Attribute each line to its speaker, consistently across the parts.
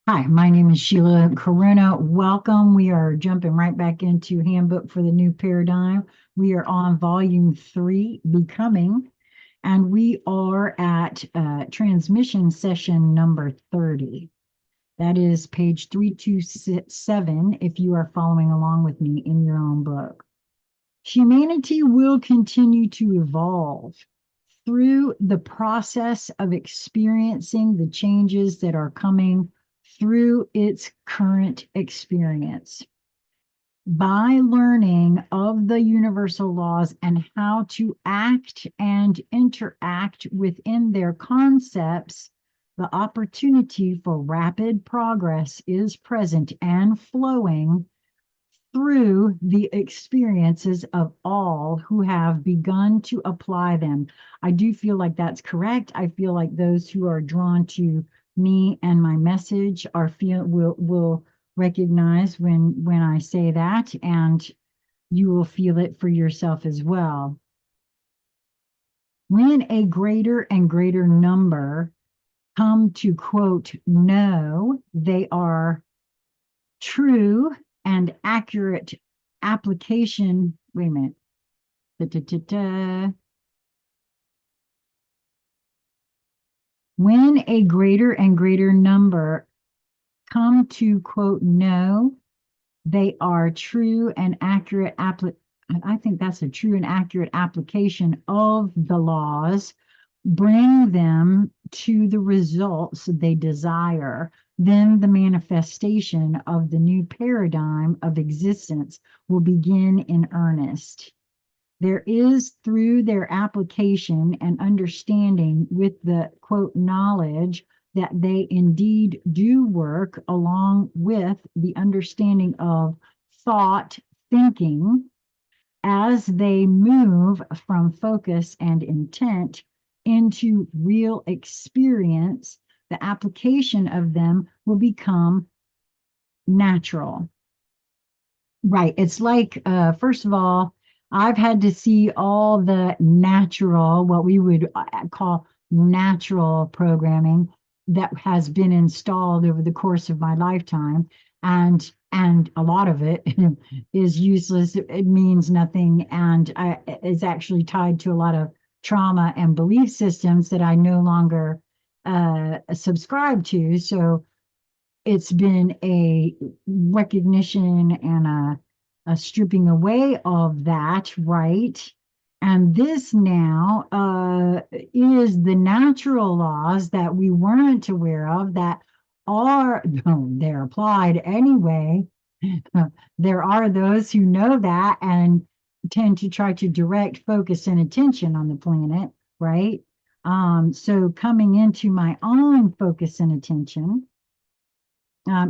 Speaker 1: Hi, my name is Sheila Corona. Welcome. We are jumping right back into Handbook for the New Paradigm. We are on volume 3, Becoming, and we are at transmission session number 30. That is page 327 if you are following along with me in your own book. Humanity will continue to evolve through the process of experiencing the changes that are coming through its current experience. By learning of the universal laws and how to act and interact within their concepts, the opportunity for rapid progress is present and flowing through the experiences of all who have begun to apply them. I do feel like that's correct. I feel like those who are drawn to me and my message are will recognize when I say that, and you will feel it for yourself as well. When a greater and greater number come to quote know they are true and accurate application. Wait a minute. Da, da, da, da. When a greater and greater number come to quote know they are true and accurate I think that's a true and accurate application of the laws, bring them to the results they desire, then the manifestation of the new paradigm of existence will begin in earnest. There is through their application and understanding with the quote knowledge that they indeed do work along with the understanding of thought thinking as they move from focus and intent into real experience, the application of them will become natural. Right. It's like, first of all, I've had to see all the natural, what we would call natural programming that has been installed over the course of my lifetime. And a lot of it is useless. It means nothing. And is actually tied to a lot of trauma and belief systems that I no longer subscribe to. So it's been a recognition and a stripping away of that, right? And this now is the natural laws that we weren't aware of that are, no, they're applied anyway. There are those who know that and tend to try to direct focus and attention on the planet, right? So coming into my own focus and attention,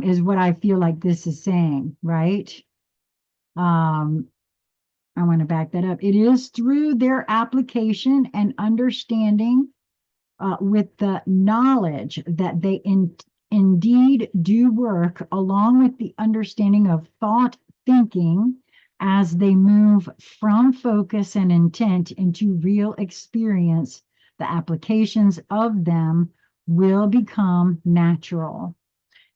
Speaker 1: is what I feel like this is saying, right? Um, I want to back that up. It is through their application and understanding with the knowledge that they indeed do work, along with the understanding of thought thinking as they move from focus and intent into real experience, the applications of them will become natural.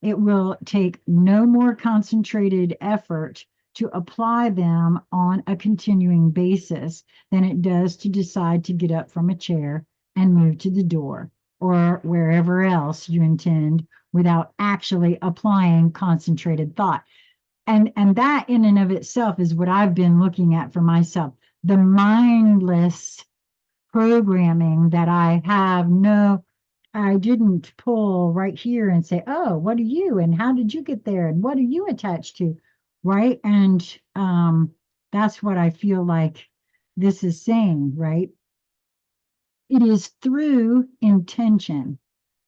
Speaker 1: It will take no more concentrated effort to apply them on a continuing basis than it does to decide to get up from a chair and move to the door or wherever else you intend without actually applying concentrated thought. And that in and of itself is what I've been looking at for myself. The mindless programming that I didn't pull right here and say, oh, what are you? And how did you get there? And what are you attached to? Right. And that's what I feel like this is saying, right? It is through intention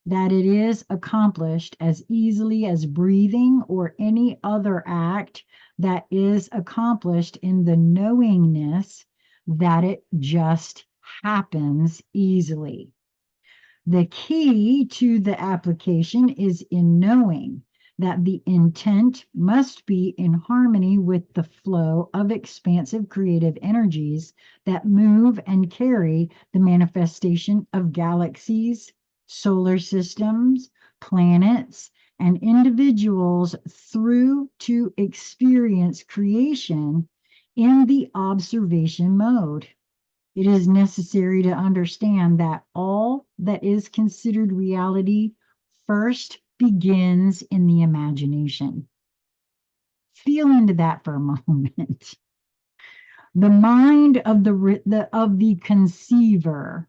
Speaker 1: that it is accomplished as easily as breathing or any other act that is accomplished in the knowingness that it just happens easily. The key to the application is in knowing that the intent must be in harmony with the flow of expansive creative energies that move and carry the manifestation of galaxies, solar systems, planets, and individuals through to experience creation in the observation mode. It is necessary to understand that all that is considered reality first begins in the imagination. Feel into that for a moment. The mind of the conceiver.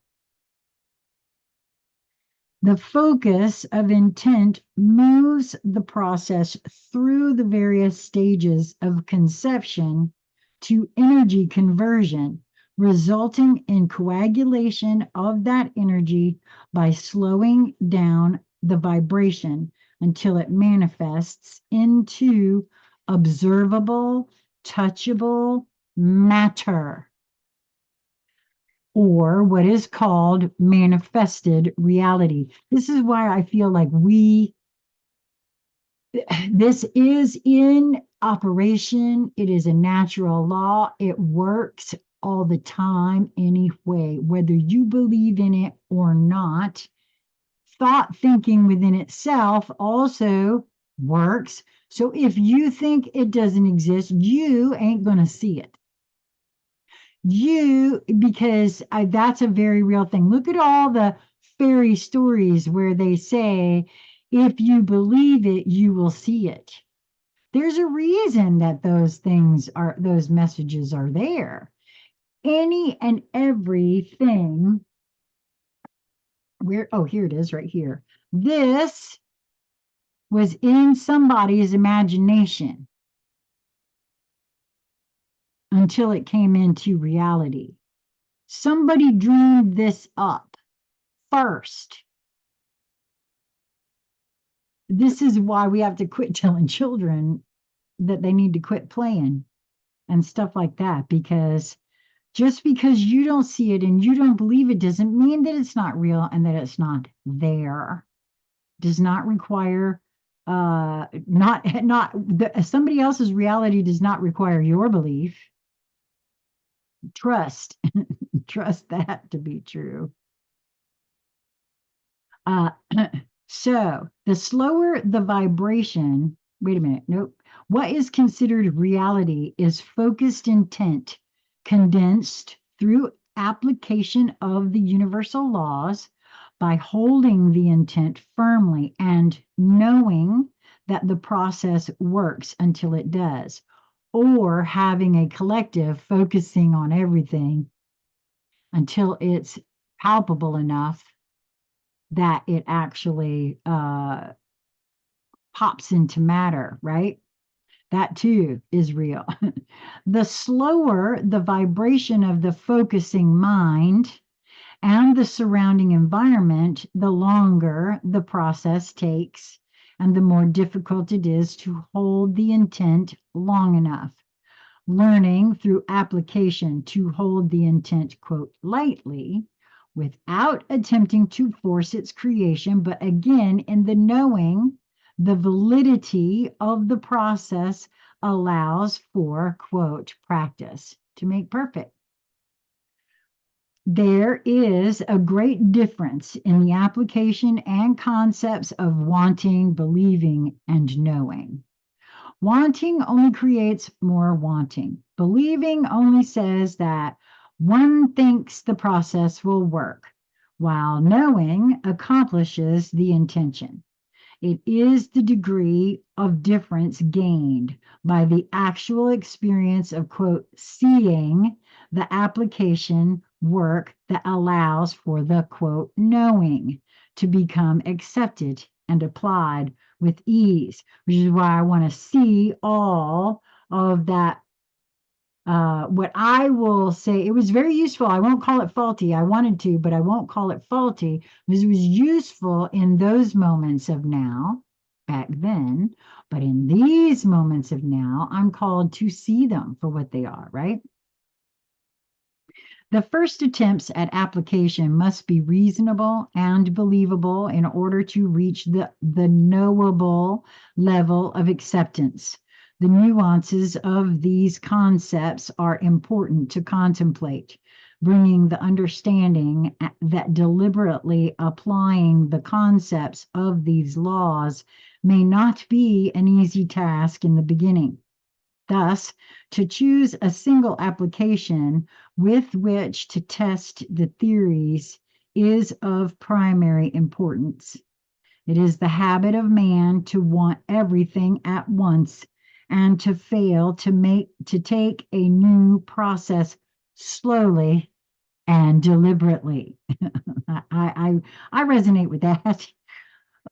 Speaker 1: The focus of intent moves the process through the various stages of conception to energy conversion, resulting in coagulation of that energy by slowing down the vibration until it manifests into observable, touchable matter, or what is called manifested reality. This is why I feel like this is in operation. It is a natural law. It works all the time anyway, whether you believe in it or not. Thought thinking within itself also works. So if you think it doesn't exist, you ain't going to see it. Because that's a very real thing. Look at all the fairy stories where they say, if you believe it, you will see it. There's a reason that those messages are there. Any and everything, here it is right here. This was in somebody's imagination until it came into reality. Somebody dreamed this up first. This is why we have to quit telling children that they need to quit playing and stuff like that, because just because you don't see it and you don't believe it doesn't mean that it's not real and that it's not there. Does not require somebody else's reality does not require your belief. Trust that to be true. So the slower the vibration, wait a minute, nope. What is considered reality is focused intent, condensed through application of the universal laws by holding the intent firmly and knowing that the process works until it does, or having a collective focusing on everything until it's palpable enough that it actually pops into matter, right? That too is real. The slower the vibration of the focusing mind and the surrounding environment, the longer the process takes and the more difficult it is to hold the intent long enough. Learning through application to hold the intent, quote, lightly, without attempting to force its creation, but again, in the knowing, the validity of the process allows for, quote, practice to make perfect. There is a great difference in the application and concepts of wanting, believing, and knowing. Wanting only creates more wanting. Believing only says that one thinks the process will work, while knowing accomplishes the intention. It is the degree of difference gained by the actual experience of, quote, seeing the application work that allows for the, quote, knowing to become accepted and applied with ease, which is why I want to see all of that. What I will say, it was very useful. I won't call it faulty. I wanted to, but I won't call it faulty because it was useful in those moments of now, back then. But in these moments of now, I'm called to see them for what they are, right? The first attempts at application must be reasonable and believable in order to reach the knowable level of acceptance. The nuances of these concepts are important to contemplate. bringing the understanding that deliberately applying the concepts of these laws may not be an easy task in the beginning. Thus, to choose a single application with which to test the theories is of primary importance. It is the habit of man to want everything at once and to fail to take a new process slowly and deliberately. I resonate with that.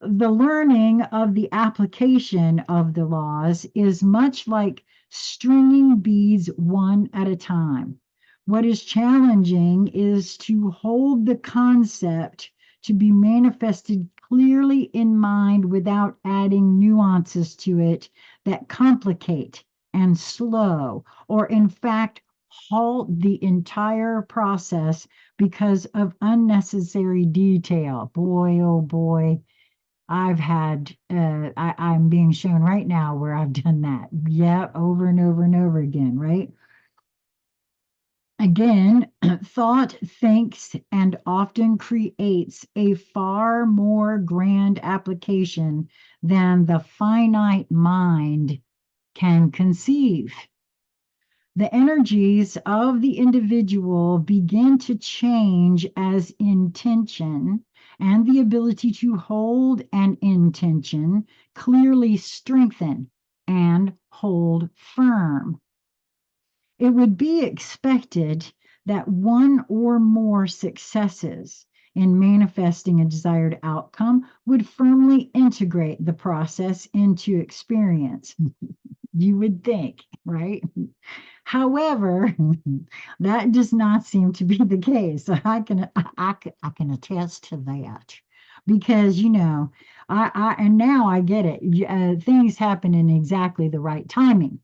Speaker 1: The learning of the application of the laws is much like stringing beads one at a time. What is challenging is to hold the concept to be manifested clearly in mind without adding nuances to it that complicate and slow, or in fact, halt the entire process because of unnecessary detail. Boy, oh boy, I'm being shown right now where I've done that. Yeah, over and over and over again, right? Again, thought thinks and often creates a far more grand application than the finite mind can conceive. The energies of the individual begin to change as intention, and the ability to hold an intention clearly strengthen and hold firm. It would be expected that one or more successes in manifesting a desired outcome would firmly integrate the process into experience. You would think, right? However, that does not seem to be the case. I can attest to that because and now I get it. Things happen in exactly the right timing.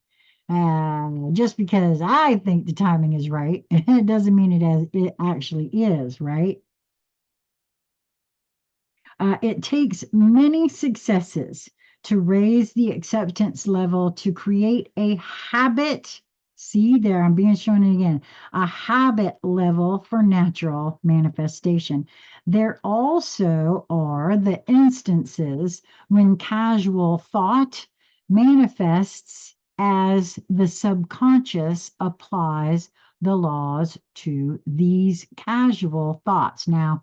Speaker 1: Just because I think the timing is right, it doesn't mean it actually is, right? It takes many successes to raise the acceptance level to create a habit. See there, I'm being shown it again. A habit level for natural manifestation. There also are the instances when casual thought manifests as the subconscious applies the laws to these casual thoughts. Now,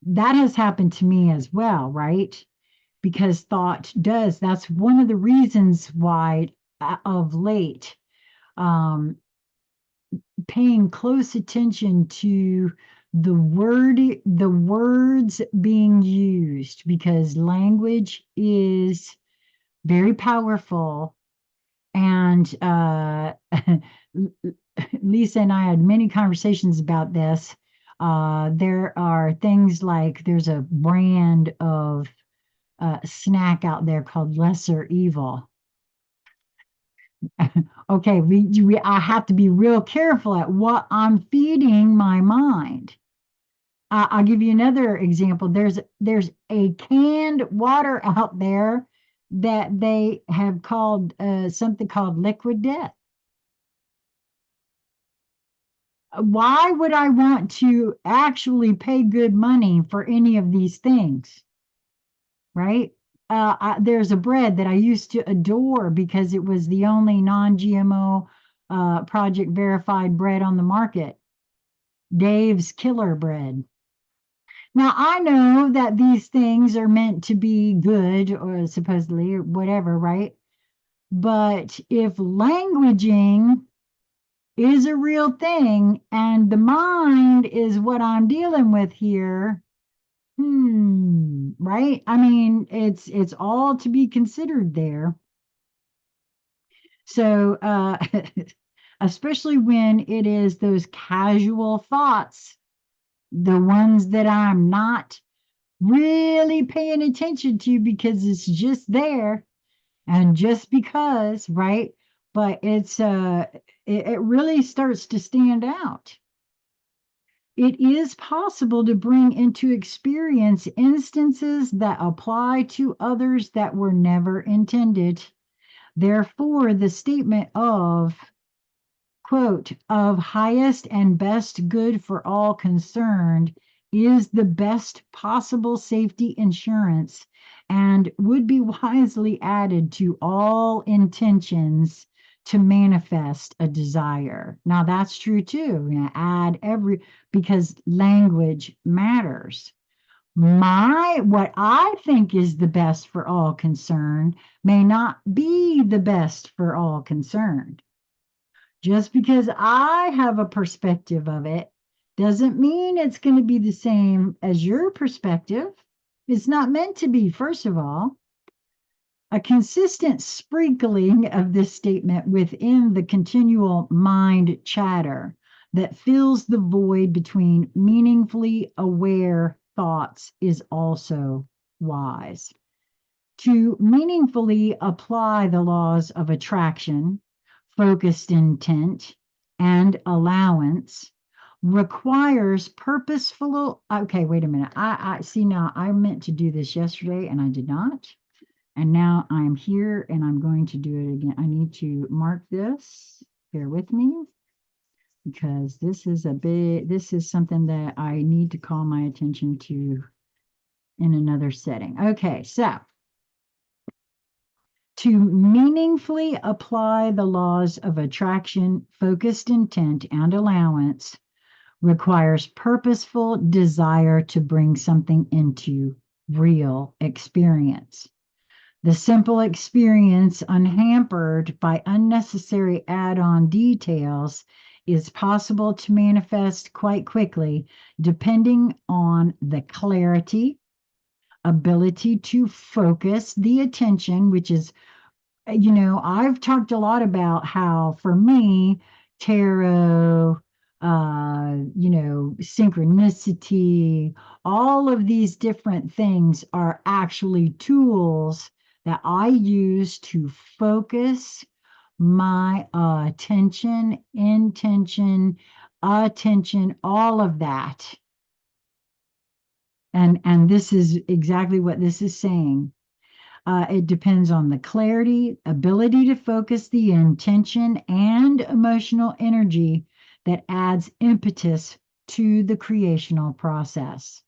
Speaker 1: that has happened to me as well, right? Because that's one of the reasons why of late, um, paying close attention to the words being used, because language is very powerful. And Lisa and I had many conversations about this. There are things like there's a brand of snack out there called Lesser Evil. Okay, I have to be real careful at what I'm feeding my mind. I'll give you another example. There's a canned water out there that they have called something called liquid death. Why would I want to actually pay good money for any of these things? Right? There's a bread that I used to adore because it was the only non-GMO project verified bread on the market. Dave's Killer Bread. Now I know that these things are meant to be good or supposedly or whatever, right? But if languaging is a real thing and the mind is what I'm dealing with here, right? I mean, it's all to be considered there. So, especially when it is those casual thoughts, the ones that I'm not really paying attention to because it's just there and just because, right? But it really starts to stand out. It is possible to bring into experience instances that apply to others that were never intended. Therefore, the statement of quote, of highest and best good for all concerned is the best possible safety insurance and would be wisely added to all intentions to manifest a desire. Now that's true too. Add because language matters. What I think is the best for all concerned may not be the best for all concerned. Just because I have a perspective of it doesn't mean it's going to be the same as your perspective. It's not meant to be, first of all. A consistent sprinkling of this statement within the continual mind chatter that fills the void between meaningfully aware thoughts is also wise. To meaningfully apply the laws of attraction, focused intent, and allowance requires purposeful. Okay, wait a minute. I see now. I meant to do this yesterday and I did not. And now I'm here and I'm going to do it again. I need to mark this. Bear with me because this is something that I need to call my attention to in another setting. Okay, so to meaningfully apply the laws of attraction, focused intent, and allowance requires purposeful desire to bring something into real experience. The simple experience, unhampered by unnecessary add-on details, is possible to manifest quite quickly, depending on the clarity, ability to focus the attention, which is, I've talked a lot about how for me, tarot, synchronicity, all of these different things are actually tools that I use to focus my intention, attention, all of that. And this is exactly what this is saying. It depends on the clarity, ability to focus the intention, and emotional energy that adds impetus to the creational process.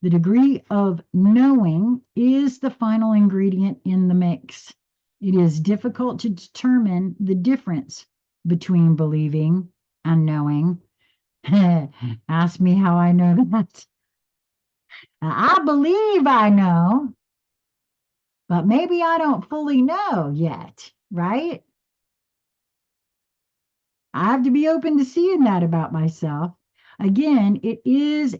Speaker 1: The degree of knowing is the final ingredient in the mix. It is difficult to determine the difference between believing and knowing. Ask me how I know that. I believe I know, but maybe I don't fully know yet, right? I have to be open to seeing that about myself. Again, it is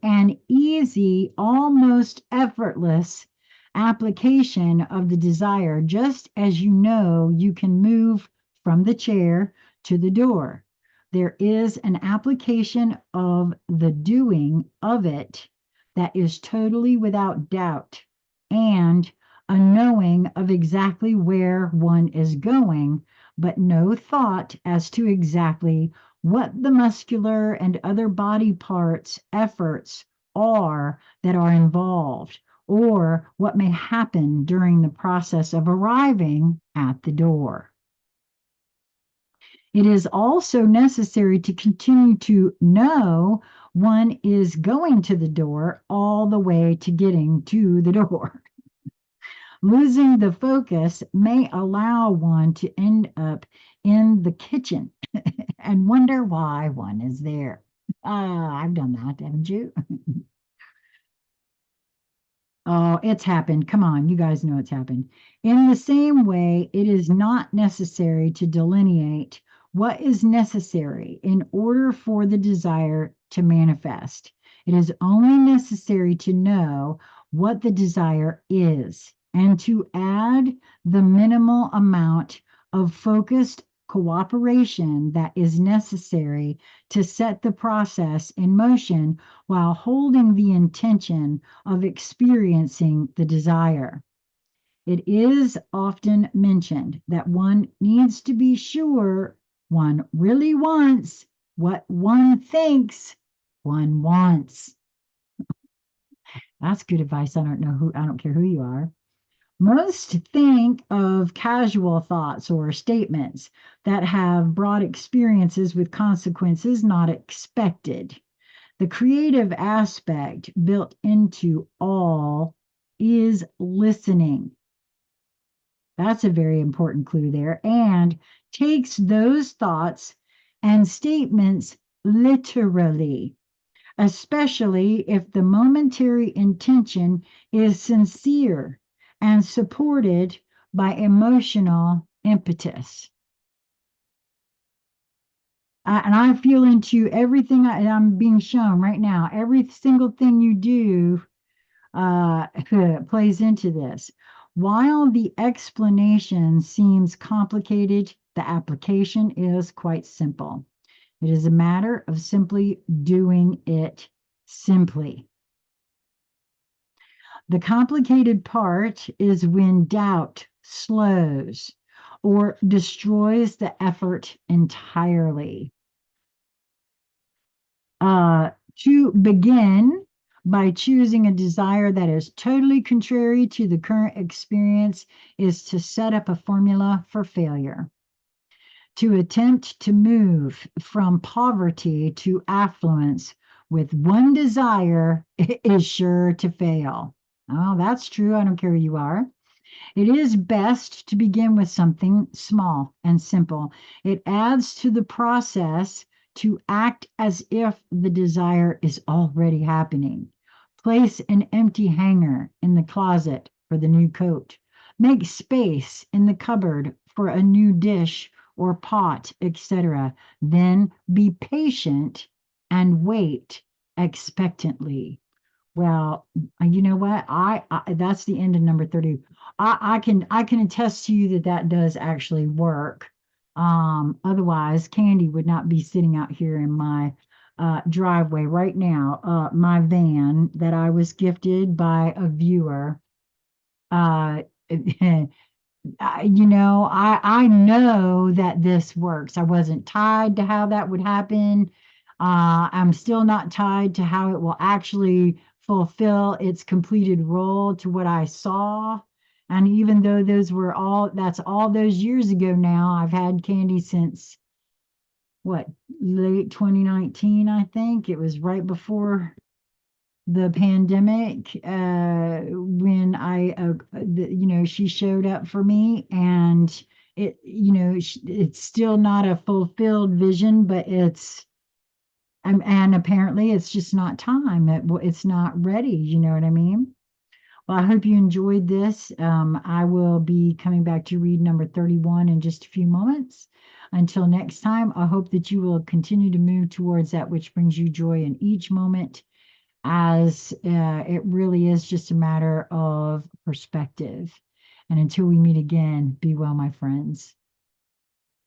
Speaker 1: an easy, almost effortless application of the desire, just as you can move from the chair to the door. There is an application of the doing of it that is totally without doubt, and a knowing of exactly where one is going, but no thought as to exactly what the muscular and other body parts efforts are that are involved, or what may happen during the process of arriving at the door. It is also necessary to continue to know one is going to the door all the way to getting to the door. Losing the focus may allow one to end up in the kitchen and wonder why one is there. I've done that, haven't you? Oh, it's happened. Come on, you guys know it's happened. In the same way, it is not necessary to delineate what is necessary in order for the desire to manifest. It is only necessary to know what the desire is and to add the minimal amount of focused cooperation that is necessary to set the process in motion while holding the intention of experiencing the desire. It is often mentioned that one needs to be sure one really wants what one thinks one wants. That's good advice. I don't care who you are. Most think of casual thoughts or statements that have brought experiences with consequences not expected. The creative aspect built into all is listening. That's a very important clue there. And takes those thoughts and statements literally, especially if the momentary intention is sincere and supported by emotional impetus. And I feel into everything I'm being shown right now. Every single thing you do plays into this. While the explanation seems complicated, the application is quite simple. It is a matter of simply doing it simply. The complicated part is when doubt slows or destroys the effort entirely. To begin by choosing a desire that is totally contrary to the current experience is to set up a formula for failure. To attempt to move from poverty to affluence with one desire is sure to fail. Oh, that's true. I don't care who you are. It is best to begin with something small and simple. It adds to the process to act as if the desire is already happening. Place an empty hanger in the closet for the new coat. Make space in the cupboard for a new dish or pot, etc. Then be patient and wait expectantly. Well, you know what? I that's the end of number 30. I can attest to you that that does actually work. Otherwise, Candy would not be sitting out here in my driveway right now. My van that I was gifted by a viewer. Uh, I know that this works. I wasn't tied to how that would happen. I'm still not tied to how it will actually fulfill its completed role to what I saw. And even though that's all those years ago now, I've had candy since what, late 2019, I think. It was right before the pandemic when she showed up for me, and it's still not a fulfilled vision, but and apparently it's just not time. It's not ready. You know what I mean? Well, I hope you enjoyed this. I will be coming back to read number 31 in just a few moments. Until next time, I hope that you will continue to move towards that which brings you joy in each moment, as it really is just a matter of perspective. And until we meet again, be well, my friends.